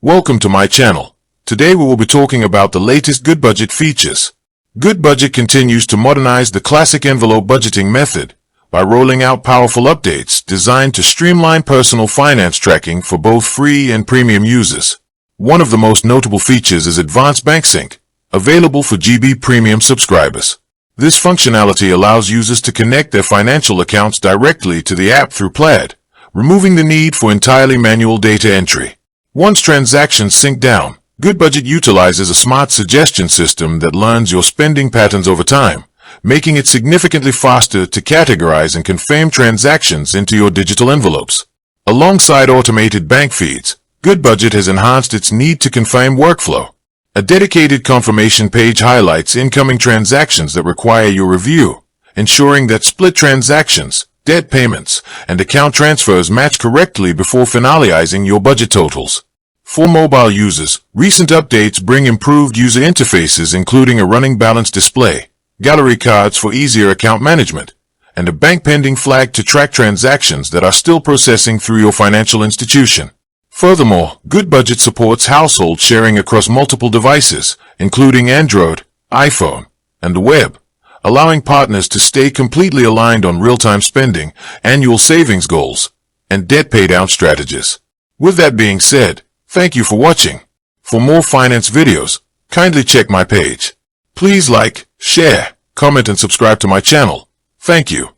Welcome to my channel. Today we will be talking about the latest Goodbudget features. Goodbudget continues to modernize the classic envelope budgeting method by rolling out powerful updates designed to streamline personal finance tracking for both free and premium users. One of the most notable features is Advanced Bank Sync, available for GB Premium subscribers. This functionality allows users to connect their financial accounts directly to the app through Plaid, removing the need for entirely manual data entry. Once transactions sync down, Goodbudget utilizes a smart suggestion system that learns your spending patterns over time, making it significantly faster to categorize and confirm transactions into your digital envelopes. Alongside automated bank feeds, Goodbudget has enhanced its need-to-confirm workflow. A dedicated confirmation page highlights incoming transactions that require your review, ensuring that split transactions, debt payments, and account transfers match correctly before finalizing your budget totals. For mobile users, recent updates bring improved user interfaces including a running balance display, gallery cards for easier account management, and a bank pending flag to track transactions that are still processing through your financial institution. Furthermore, Goodbudget supports household sharing across multiple devices, including Android, iPhone, and the web, allowing partners to stay completely aligned on real-time spending, annual savings goals, and debt paydown strategies. With that being said, thank you for watching. For more finance videos, kindly check my page. Please like, share, comment, and subscribe to my channel. Thank you.